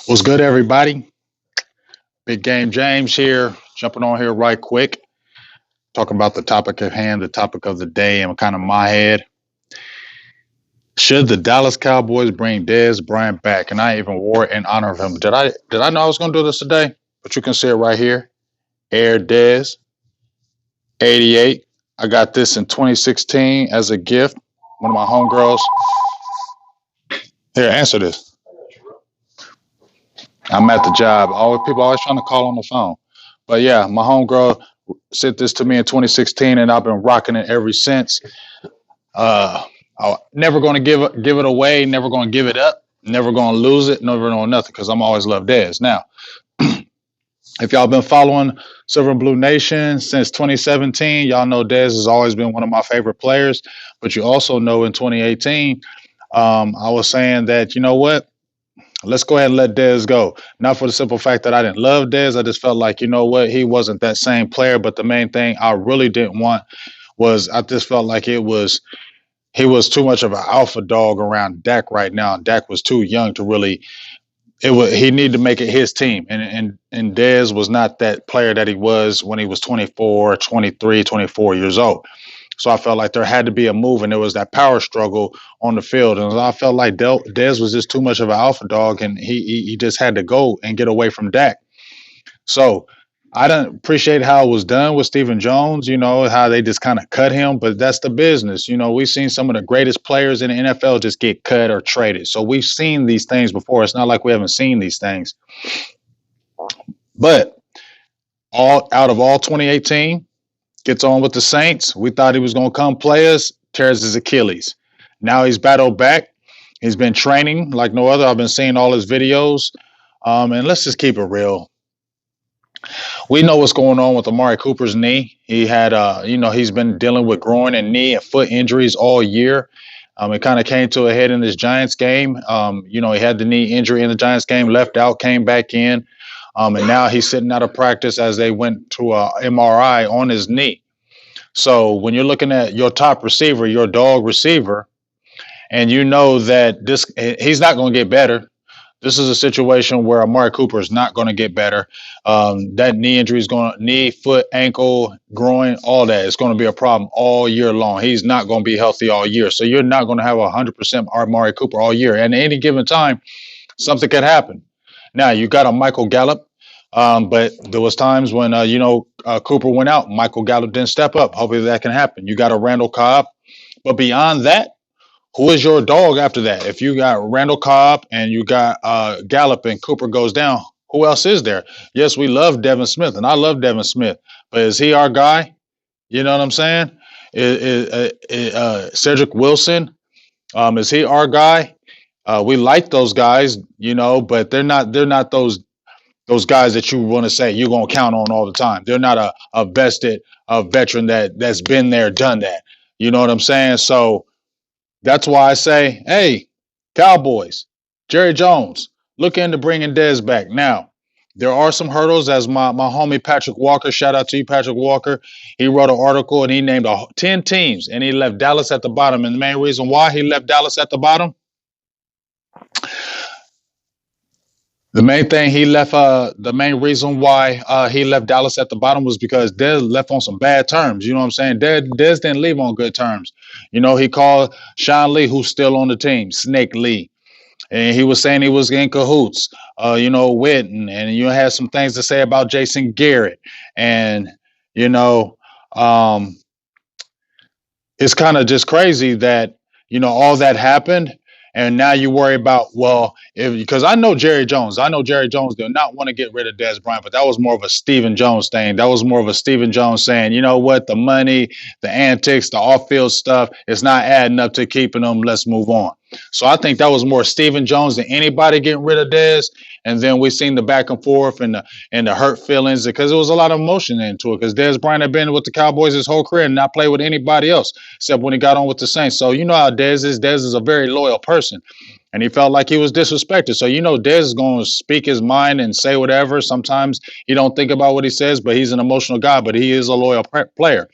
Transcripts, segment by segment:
What's good, everybody? Big Game James here, jumping on here right quick, talking about the topic at hand, the topic of the day, and kind of my head. Should the Dallas Cowboys bring Dez Bryant back? And I even wore it in honor of him. Did I know I was going to do this today? But you can see it right here. Air Dez 88. I got this in 2016 as a gift. One of my homegirls. Here, answer this. I'm at the job. People always trying to call on the phone. But yeah, my homegirl sent this to me in 2016, and I've been rocking it ever since. I'm never going to give it away. Never going to give it up. Never going to lose it. Never know nothing because I'm always loved Dez. Now, if y'all been following Silver and Blue Nation since 2017, y'all know Dez has always been one of my favorite players. But you also know in 2018, I was saying that you know what. Let's go ahead and let Dez go. Not for the simple fact that I didn't love Dez. I just felt like, you know what, he wasn't that same player. But the main thing I really didn't want was I just felt like he was too much of an alpha dog around Dak right now. Dak was too young to really he needed to make it his team. And Dez was not that player that he was when he was 24, 23, 24 years old. So I felt like there had to be a move, and there was that power struggle on the field. And I felt like Dez was just too much of an alpha dog, and he just had to go and get away from Dak. So I didn't appreciate how it was done with Stephen Jones, how they just kind of cut him, but that's the business. We've seen some of the greatest players in the NFL just get cut or traded. So we've seen these things before. It's not like we haven't seen these things. But all out of all 2018, gets on with the Saints. We thought he was going to come play us, tears his Achilles. Now he's battled back. He's been training like no other. I've been seeing all his videos. And let's just keep it real. We know what's going on with Amari Cooper's knee. He had, he's been dealing with groin and knee and foot injuries all year. It kind of came to a head in this Giants game. He had the knee injury in the Giants game, left out, came back in. And now he's sitting out of practice as they went to a MRI on his knee. So when you're looking at your top receiver, your dog receiver, and you know that he's not going to get better. This is a situation where Amari Cooper is not going to get better. That knee injury is knee, foot, ankle, groin, all that. It's going to be a problem all year long. He's not going to be healthy all year. So you're not going to have 100% Amari Cooper all year. And at any given time, something could happen. Now, you got a Michael Gallup. But there was times when, Cooper went out. Michael Gallup didn't step up. Hopefully that can happen. You got a Randall Cobb. But beyond that, who is your dog after that? If you got Randall Cobb and you got Gallup and Cooper goes down, who else is there? Yes, we love Devin Smith, and I love Devin Smith. But is he our guy? You know what I'm saying? Cedric Wilson, is he our guy? We like those guys, but they're not those guys that you want to say you're going to count on all the time. They're not a veteran that's been there, done that. You know what I'm saying? So that's why I say, hey, Cowboys, Jerry Jones, look into bringing Dez back. Now, there are some hurdles, as my homie Patrick Walker, shout out to you, Patrick Walker. He wrote an article and he named 10 teams, and he left Dallas at the bottom. And the main reason why he left Dallas at the bottom, the main reason why he left Dallas at the bottom was because Dez left on some bad terms. You know what I'm saying? Dez didn't leave on good terms. He called Sean Lee, who's still on the team, Snake Lee. And he was saying he was in cahoots, Witten. And you had some things to say about Jason Garrett. And, it's kind of just crazy that, all that happened. And now you worry about, because I know Jerry Jones. I know Jerry Jones did not want to get rid of Dez Bryant, but that was more of a Stephen Jones thing. That was more of a Stephen Jones saying, you know what, the money, the antics, the off-field stuff, it's not adding up to keeping them. Let's move on. So I think that was more Stephen Jones than anybody getting rid of Dez. And then we seen the back and forth and the hurt feelings because there was a lot of emotion into it because Dez Bryant had been with the Cowboys his whole career and not played with anybody else except when he got on with the Saints. So you know how Dez is. Dez is a very loyal person. And he felt like he was disrespected. So, Dez is going to speak his mind and say whatever. Sometimes he don't think about what he says, but he's an emotional guy, but he is a loyal player.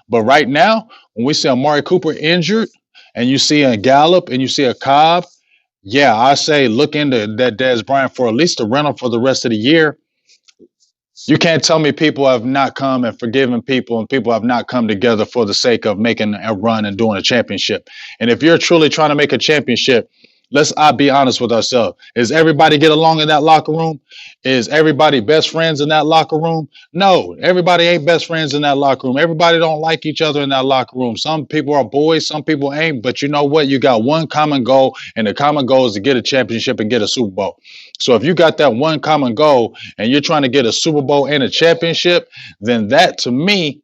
But right now, when we see Amari Cooper injured and you see a Gallup and you see a Cobb, Yeah, I say look into that Dez Bryant for at least a rental for the rest of the year. You can't tell me people have not come and forgiven people and people have not come together for the sake of making a run and doing a championship. And if you're truly trying to make a championship, let's be honest with ourselves. Is everybody get along in that locker room? Is everybody best friends in that locker room? No, everybody ain't best friends in that locker room. Everybody don't like each other in that locker room. Some people are boys, some people ain't. But you know what? You got one common goal, and the common goal is to get a championship and get a Super Bowl. So if you got that one common goal and you're trying to get a Super Bowl and a championship, then that to me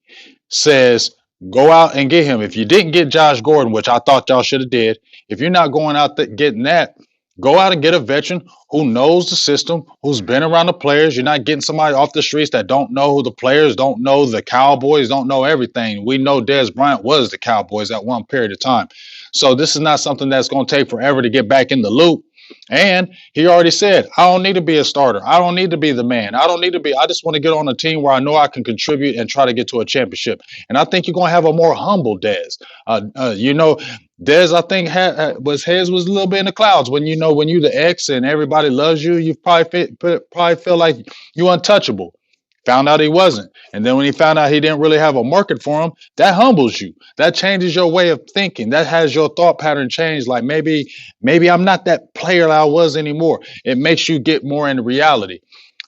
says go out and get him. If you didn't get Josh Gordon, which I thought y'all should have did, if you're not going out getting that, go out and get a veteran who knows the system, who's been around the players. You're not getting somebody off the streets that don't know who the players, don't know the Cowboys, don't know everything. We know Dez Bryant was the Cowboys at one period of time. So this is not something that's going to take forever to get back in the loop. And he already said, I don't need to be a starter. I don't need to be the man. I don't need to be. I just want to get on a team where I know I can contribute and try to get to a championship. And I think you're going to have a more humble Dez. Dez, I think was his was a little bit in the clouds when when you the ex and everybody loves you. You probably feel like you untouchable. Found out he wasn't. And then when he found out he didn't really have a market for him, that humbles you. That changes your way of thinking. That has your thought pattern change. Like maybe I'm not that player that I was anymore. It makes you get more into reality.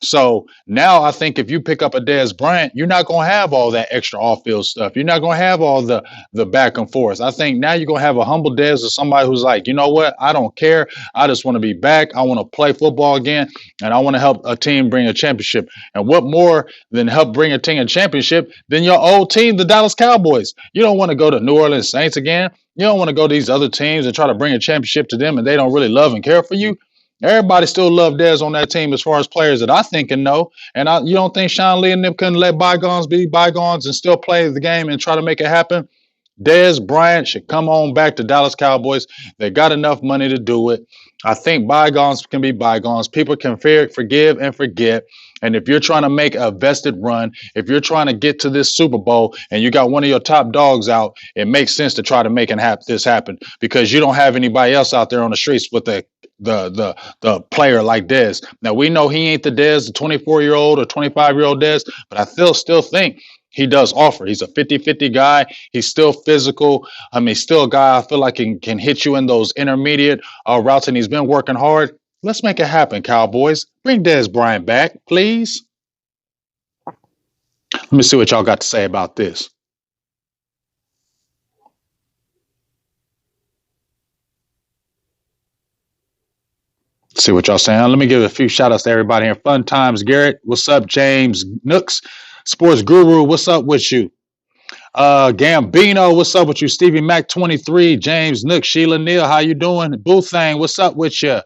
So now I think if you pick up a Dez Bryant, you're not going to have all that extra off-field stuff. You're not going to have all the back and forth. I think now you're going to have a humble Dez or somebody who's like, you know what? I don't care. I just want to be back. I want to play football again, and I want to help a team bring a championship. And what more than help bring a team a championship than your old team, the Dallas Cowboys? You don't want to go to New Orleans Saints again. You don't want to go to these other teams and try to bring a championship to them, and they don't really love and care for you. Everybody still loved Dez on that team as far as players that I think and know. And you don't think Sean Lee and them couldn't let bygones be bygones and still play the game and try to make it happen? Dez Bryant should come on back to Dallas Cowboys. They got enough money to do it. I think bygones can be bygones. People can forgive and forget. And if you're trying to make a vested run, if you're trying to get to this Super Bowl and you got one of your top dogs out, it makes sense to try to make this happen because you don't have anybody else out there on the streets with the player like Dez. Now we know he ain't the Dez, the 24-year-old or 25-year-old Dez, but I still think he does offer. He's a 50-50 guy. He's still physical. I mean, still a guy I feel like can hit you in those intermediate routes, and he's been working hard. Let's make it happen, Cowboys. Bring Dez Bryant back, please. Let me see what y'all got to say about this. See what y'all saying. Let me give a few shout outs to everybody here. Fun Times Garrett. What's up, James Nooks? Sports Guru, what's up with you? Gambino, what's up with you? Stevie Mac 23, James Nook, Sheila Neal, how you doing? Boothang, what's up with you?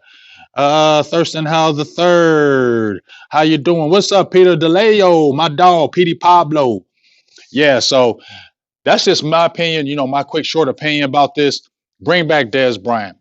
Thurston Howe the third, how you doing? What's up, Peter DeLeo, my dog, Petey Pablo? Yeah, so that's just my opinion. My quick short opinion about this. Bring back Dez Bryant.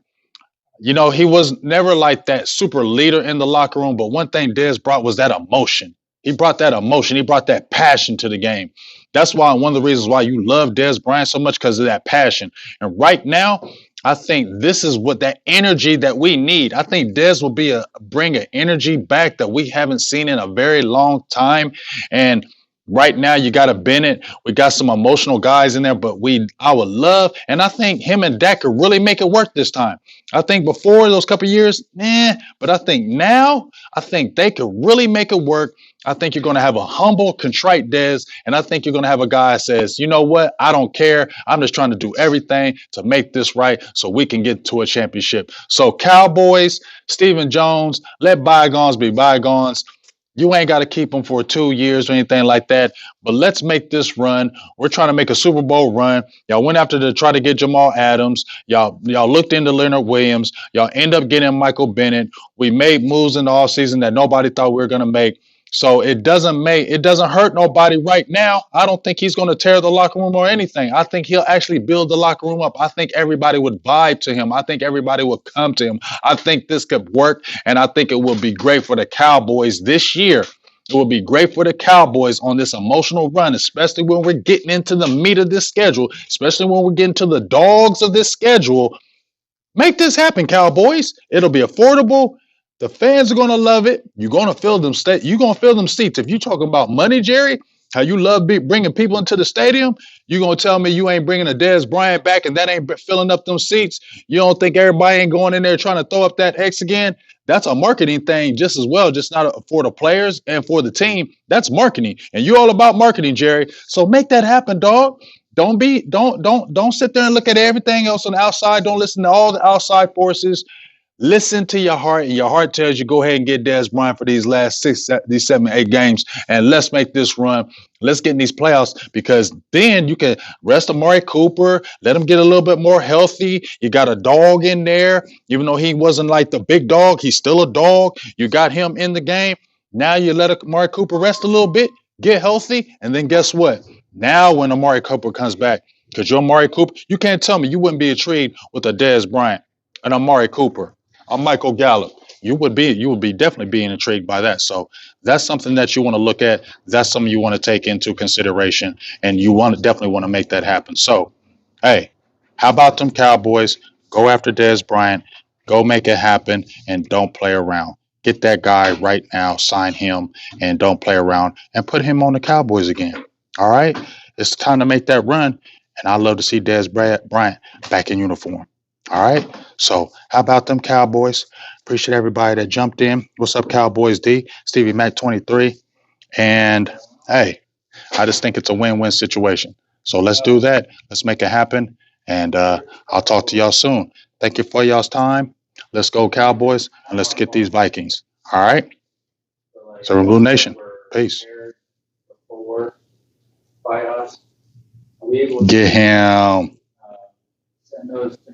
He was never like that super leader in the locker room, but one thing Dez brought was that emotion. He brought that emotion. He brought that passion to the game. That's why one of the reasons why you love Dez Bryant so much, because of that passion. And right now, I think this is what that energy that we need. I think Dez will bring an energy back that we haven't seen in a very long time. And right now, you got a Bennett. We got some emotional guys in there, but I would love, and I think him and Dak could really make it work this time. I think before those couple of years, but I think now, I think they could really make it work. I think you're going to have a humble, contrite Dez, and I think you're going to have a guy that says, you know what, I don't care. I'm just trying to do everything to make this right so we can get to a championship. So Cowboys, Stephen Jones, let bygones be bygones. You ain't got to keep them for 2 years or anything like that. But let's make this run. We're trying to make a Super Bowl run. Y'all went after to try to get Jamal Adams. Y'all looked into Leonard Williams. Y'all end up getting Michael Bennett. We made moves in the offseason that nobody thought we were going to make. So it doesn't hurt nobody right now. I don't think he's going to tear the locker room or anything. I think he'll actually build the locker room up. I think everybody would vibe to him. I think everybody would come to him. I think this could work, and I think it will be great for the Cowboys this year. It will be great for the Cowboys on this emotional run, especially when we're getting into the meat of this schedule, especially when we're getting to the dogs of this schedule. Make this happen, Cowboys. It'll be affordable. The fans are gonna love it. You're gonna fill them You're gonna fill them seats. If you talk about money, Jerry, how you love bringing people into the stadium, you gonna tell me you ain't bringing a Dez Bryant back and that ain't filling up them seats. You don't think everybody ain't going in there trying to throw up that X again? That's a marketing thing just as well, just not for the players and for the team. That's marketing, and you all about marketing, Jerry. So make that happen, dog. Don't sit there and look at everything else on the outside. Don't listen to all the outside forces. Listen to your heart, and your heart tells you go ahead and get Dez Bryant for these last these 7, 8 games, and let's make this run. Let's get in these playoffs because then you can rest Amari Cooper, let him get a little bit more healthy. You got a dog in there, even though he wasn't like the big dog, he's still a dog. You got him in the game. Now you let Amari Cooper rest a little bit, get healthy, and then guess what? Now when Amari Cooper comes back, because you're Amari Cooper, you can't tell me you wouldn't be intrigued with a Dez Bryant and Amari Cooper. I'm Michael Gallup. You would be definitely being intrigued by that. So that's something that you want to look at. That's something you want to take into consideration, and you definitely want to make that happen. So, hey, how about them Cowboys? Go after Dez Bryant. Go make it happen, and don't play around. Get that guy right now. Sign him, and don't play around. And put him on the Cowboys again. All right, it's time to make that run, and I love to see Dez Bryant back in uniform. All right. So, how about them Cowboys? Appreciate everybody that jumped in. What's up, Cowboys D? Stevie Mac 23. And hey, I just think it's a win win situation. So, let's do that. Let's make it happen. And I'll talk to y'all soon. Thank you for y'all's time. Let's go, Cowboys, and let's get these Vikings. All right. So, Blue Nation. Peace. Get him.